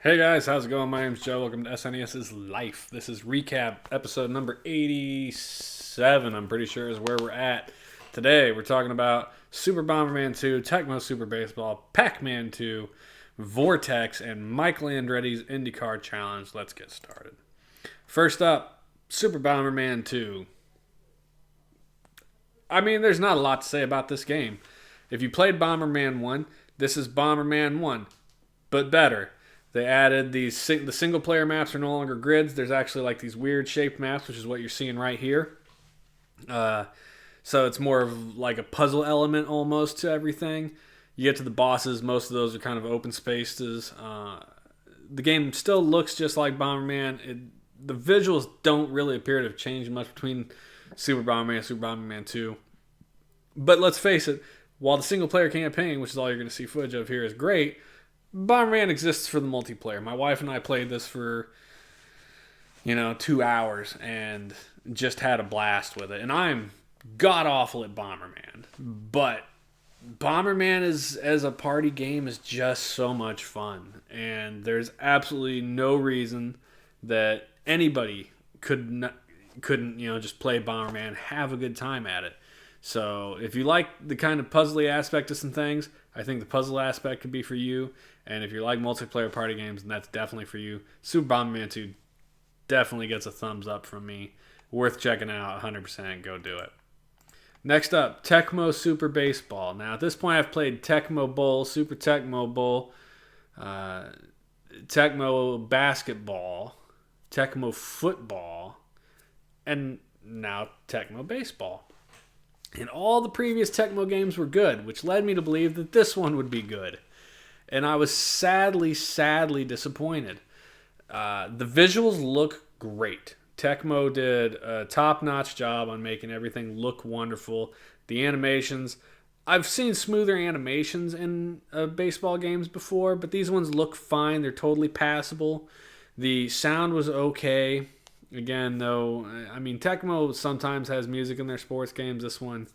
Hey guys, how's it going? My name's Joe. Welcome to SNES's Life. This is recap episode number 87, I'm pretty sure is where we're at. Today we're talking about Super Bomberman 2, Tecmo Super Baseball, Pac-Man 2, Vortex, and Michael Andretti's Indycar Challenge. Let's get started. First up, Super Bomberman 2. I mean, there's not a lot to say about this game. If you played Bomberman 1, this is Bomberman 1, but better. They added the single player maps are no longer grids. There's actually like these weird shaped maps, which is what you're seeing right here. So it's more of like a puzzle element almost to everything. You get to the bosses, most of those are kind of open spaces. The game still looks just like Bomberman. The visuals don't really appear to have changed much between Super Bomberman and Super Bomberman 2. But let's face it, while the single player campaign, which is all you're going to see footage of here, is great, Bomberman exists for the multiplayer. My wife and I played this for, 2 hours and just had a blast with it. And I'm god awful at Bomberman. But Bomberman as a party game is just so much fun. And there's absolutely no reason that anybody couldn't, just play Bomberman, have a good time at it. So if you like the kind of puzzly aspect of some things, I think the puzzle aspect could be for you. And if you like multiplayer party games, then that's definitely for you. Super Bomberman 2 definitely gets a thumbs up from me. Worth checking out, 100%. Go do it. Next up, Tecmo Super Baseball. Now, at this point, I've played Tecmo Bowl, Super Tecmo Bowl, Tecmo Basketball, Tecmo Football, and now Tecmo Baseball. And all the previous Tecmo games were good, which led me to believe that this one would be good. And I was sadly disappointed. The visuals look great. Tecmo did a top-notch job on making everything look wonderful. The animations, I've seen smoother animations in baseball games before, but these ones look fine. They're totally passable. The sound was okay. Again, though, I mean, Tecmo sometimes has music in their sports games. This one,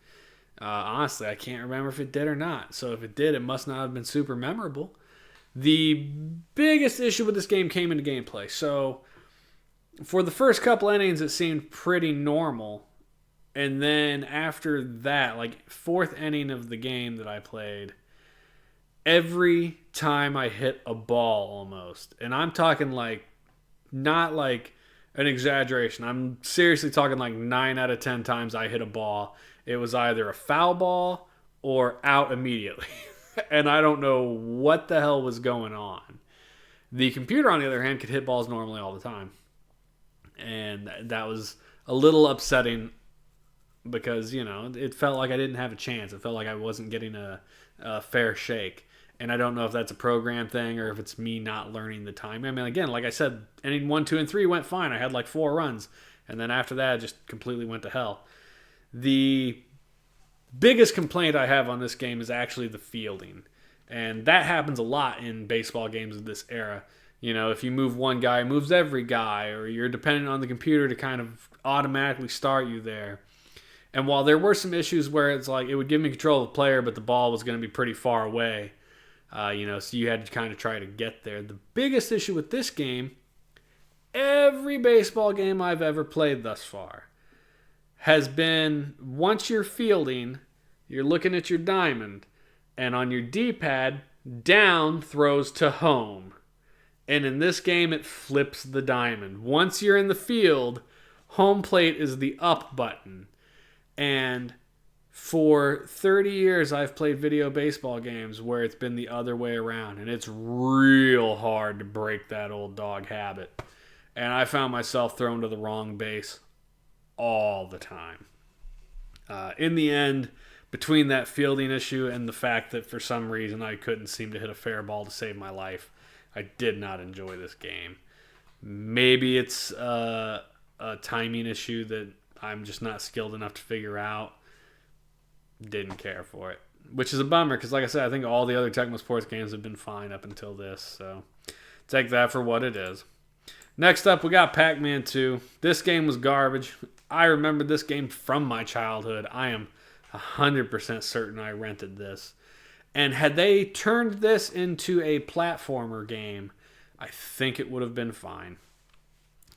honestly, I can't remember if it did or not. So if it did, it must not have been super memorable. The biggest issue with this game came into gameplay. So for the first couple innings, it seemed pretty normal. And then after that, like fourth inning of the game that I played, every time I hit a ball almost, and I'm talking like, not like an exaggeration. I'm seriously talking like 9 out of 10 times I hit a ball. It was either a foul ball or out immediately. And I don't know what the hell was going on. The computer, on the other hand, could hit balls normally all the time. And that was a little upsetting because, it felt like I didn't have a chance. It felt like I wasn't getting a fair shake. And I don't know if that's a program thing or if it's me not learning the time. I mean, again, like I said, inning 1, 2, and 3 went fine. I had like 4 runs. And then after that, it just completely went to hell. The biggest complaint I have on this game is actually the fielding. And that happens a lot in baseball games of this era. If you move one guy, it moves every guy. Or you're dependent on the computer to kind of automatically start you there. And while there were some issues where it's like it would give me control of the player, but the ball was going to be pretty far away. So you had to kind of try to get there. The biggest issue with this game, every baseball game I've ever played thus far, has been once you're fielding, you're looking at your diamond, and on your D-pad, down throws to home. And in this game, it flips the diamond. Once you're in the field, home plate is the up button. And for 30 years, I've played video baseball games where it's been the other way around, and it's real hard to break that old dog habit. And I found myself thrown to the wrong base all the time. In the end, between that fielding issue and the fact that for some reason I couldn't seem to hit a fair ball to save my life, I did not enjoy this game. Maybe it's a timing issue that I'm just not skilled enough to figure out. Didn't care for it, which is a bummer because, like I said, I think all the other Tecmo Sports games have been fine up until this. So take that for what it is. Next up, we got Pac-Man 2. This game was garbage. I remember this game from my childhood. I am 100% certain I rented this. And had they turned this into a platformer game, I think it would have been fine.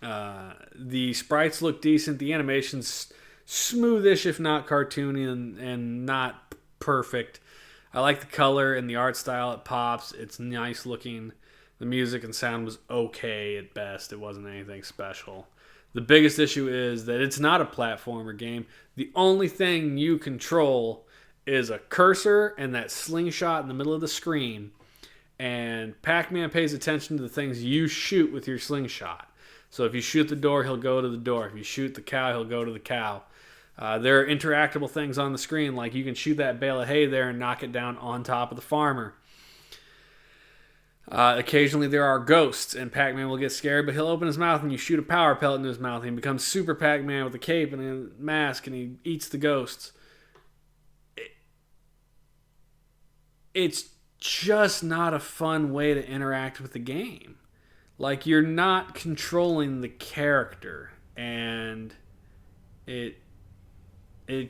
The sprites look decent. The animation's smoothish, if not cartoony, and not perfect. I like the color and the art style. It pops. It's nice looking. The music and sound was okay at best. It wasn't anything special. The biggest issue is that it's not a platformer game. The only thing you control is a cursor and that slingshot in the middle of the screen. And Pac-Man pays attention to the things you shoot with your slingshot. So if you shoot the door, he'll go to the door. If you shoot the cow, he'll go to the cow. There are interactable things on the screen, like you can shoot that bale of hay there and knock it down on top of the farmer. Occasionally there are ghosts, and Pac-Man will get scared, but he'll open his mouth and you shoot a power pellet into his mouth, and he becomes Super Pac-Man with a cape and a mask, and he eats the ghosts. It's just not a fun way to interact with the game. Like, you're not controlling the character, and it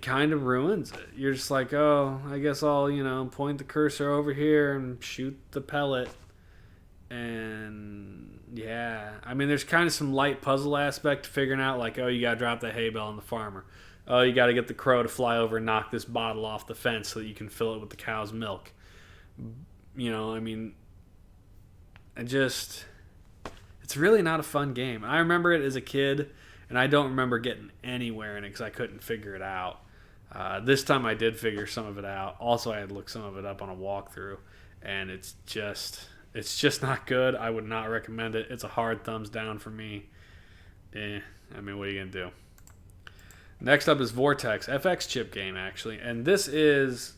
kind of ruins it. You're just like, oh, I guess I'll, point the cursor over here and shoot the pellet. And yeah, I mean, there's kind of some light puzzle aspect to figuring out, like, oh, you got to drop that hay bale on the farmer. Oh, you got to get the crow to fly over and knock this bottle off the fence so that you can fill it with the cow's milk. I mean, it's really not a fun game. I remember it as a kid, and I don't remember getting anywhere in it because I couldn't figure it out. This time I did figure some of it out. Also, I had looked some of it up on a walkthrough, and it's just not good. I would not recommend it. It's a hard thumbs down for me. What are you going to do? Next up is Vortex, FX chip game, actually. And this is...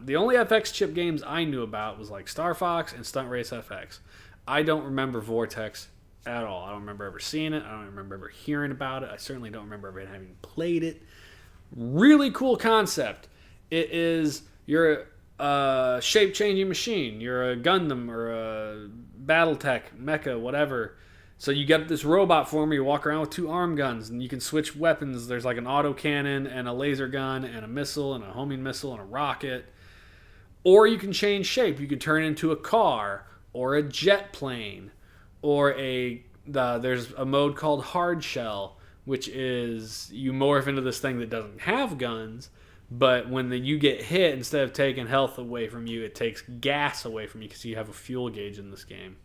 the only FX chip games I knew about was like Star Fox and Stunt Race FX. I don't remember Vortex at all. I don't remember ever seeing it. I don't remember ever hearing about it. I certainly don't remember ever having played it. Really cool concept. It is, you're a shape-changing machine. You're a Gundam or a Battletech, Mecha, whatever. So you get this robot form where you walk around with 2 arm guns, and you can switch weapons. There's like an autocannon and a laser gun and a missile and a homing missile and a rocket. Or you can change shape. You can turn into a car or a jet plane, or there's a mode called hard shell, which is you morph into this thing that doesn't have guns, but when you get hit, instead of taking health away from you, it takes gas away from you because you have a fuel gauge in this game.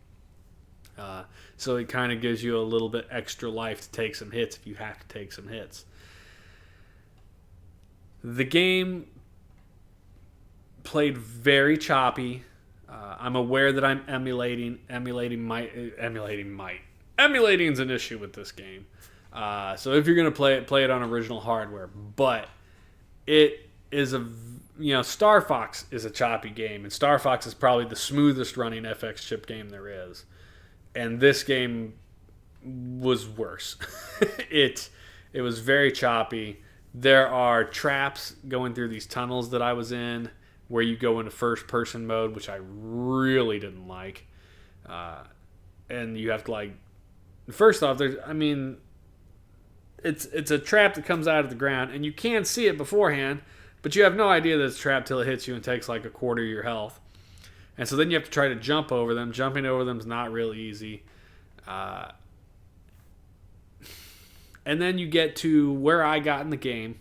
So it kind of gives you a little bit extra life to take some hits if you have to take some hits. The game played very choppy. I'm aware that I'm emulating. Emulating is an issue with this game. So if you're going to play it on original hardware. But it is Star Fox is a choppy game, and Star Fox is probably the smoothest running FX chip game there is. And this game was worse. It was very choppy. There are traps going through these tunnels that I was in where you go into first-person mode, which I really didn't like. And you have to, first off, it's a trap that comes out of the ground, and you can see it beforehand, but you have no idea that it's trapped till it hits you and takes like a quarter of your health. And so then you have to try to jump over them. Jumping over them is not real easy. And then you get to where I got in the game,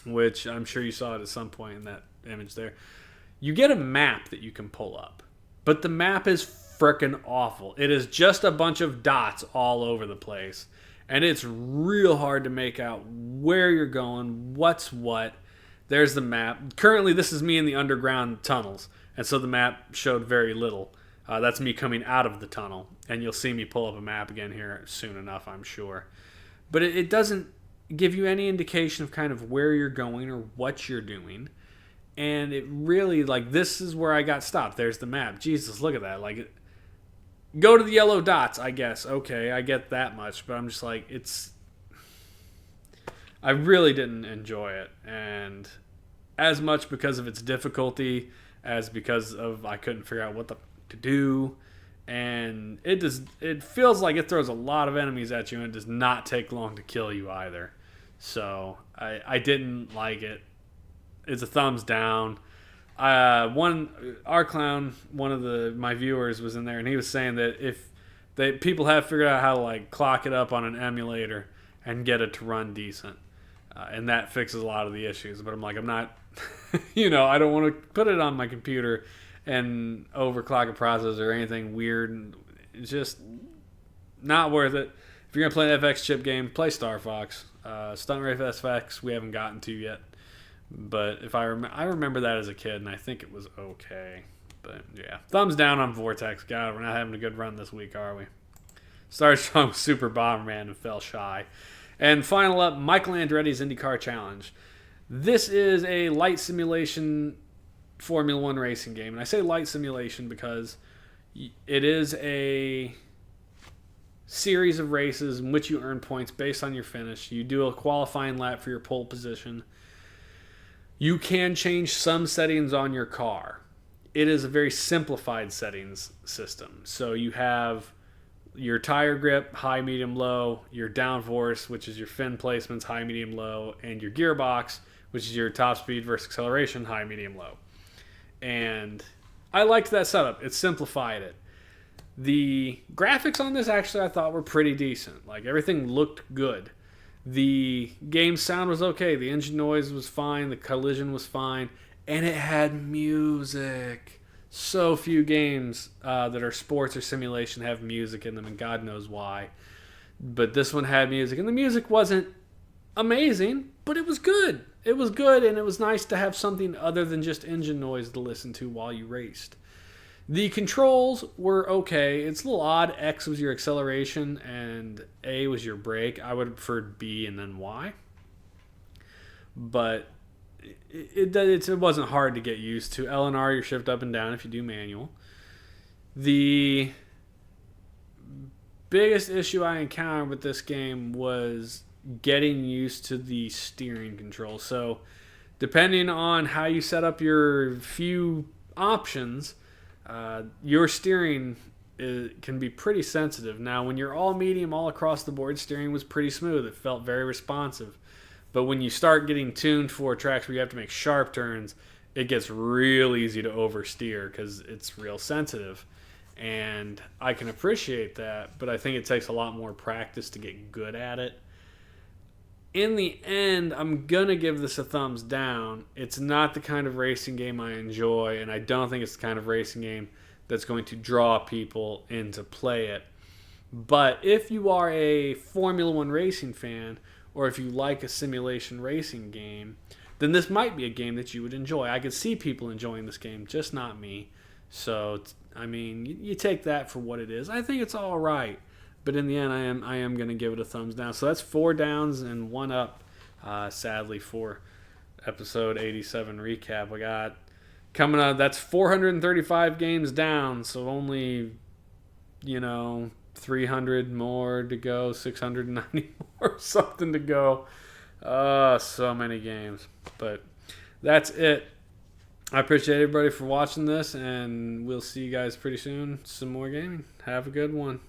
which I'm sure you saw it at some point in that image there. You get a map that you can pull up. But the map is frickin' awful. It is just a bunch of dots all over the place. And it's real hard to make out where you're going, what's what. There's the map. Currently, this is me in the underground tunnels. And so the map showed very little. That's me coming out of the tunnel. And you'll see me pull up a map again here soon enough, I'm sure. But it doesn't give you any indication of kind of where you're going or what you're doing. And it really, this is where I got stopped. There's the map. Jesus, look at that. Go to the yellow dots, I guess. Okay, I get that much. But I'm just I really didn't enjoy it. And as much because of its difficulty as because of I couldn't figure out what to do. And it feels like it throws a lot of enemies at you and it does not take long to kill you either. So I didn't like it. It's a thumbs down. Our clown, one of my viewers was in there, and he was saying that if people have figured out how to like clock it up on an emulator and get it to run decent, and that fixes a lot of the issues. But I'm like, I'm not, I don't want to put it on my computer and overclock a processor or anything weird. It's just not worth it. If you're gonna play an FX chip game, play Star Fox. Stunt Race FX we haven't gotten to yet. But if I remember that as a kid, and I think it was okay. But yeah, thumbs down on Vortex. God, we're not having a good run this week, are we? Started strong with Super Bomberman and fell shy. And final up, Michael Andretti's Indycar Challenge. This is a light simulation Formula One racing game, and I say light simulation because it is a series of races in which you earn points based on your finish. You do a qualifying lap for your pole position. You can change some settings on your car. It is a very simplified settings system. So you have your tire grip, high, medium, low, your downforce, which is your fin placements, high, medium, low, and your gearbox, which is your top speed versus acceleration, high, medium, low. And I liked that setup. It simplified it. The graphics on this actually I thought were pretty decent. Like everything looked good. The game sound was okay. The engine noise was fine. The collision was fine. And it had music. So few games that are sports or simulation have music in them, and God knows why. But this one had music. And the music wasn't amazing, but it was good. It was good, and it was nice to have something other than just engine noise to listen to while you raced. The controls were okay. It's a little odd. X was your acceleration and A was your brake. I would have preferred B and then Y. But it wasn't hard to get used to. L and R, you shift up and down if you do manual. The biggest issue I encountered with this game was getting used to the steering control. So depending on how you set up your few options, your steering can be pretty sensitive. Now, when you're all medium all across the board, steering was pretty smooth. It felt very responsive. But when you start getting tuned for tracks where you have to make sharp turns, it gets real easy to oversteer because it's real sensitive. And I can appreciate that, but I think it takes a lot more practice to get good at it. In the end, I'm going to give this a thumbs down. It's not the kind of racing game I enjoy, and I don't think it's the kind of racing game that's going to draw people in to play it. But if you are a Formula One racing fan, or if you like a simulation racing game, then this might be a game that you would enjoy. I could see people enjoying this game, just not me. So, I mean, you take that for what it is. I think it's all right. But in the end, I am going to give it a thumbs down. So that's 4 downs and 1 up, sadly, for episode 87 recap. We got coming up, that's 435 games down, so only, 300 more to go, 690 more, something to go. So many games. But that's it. I appreciate everybody for watching this, and we'll see you guys pretty soon. Some more gaming. Have a good one.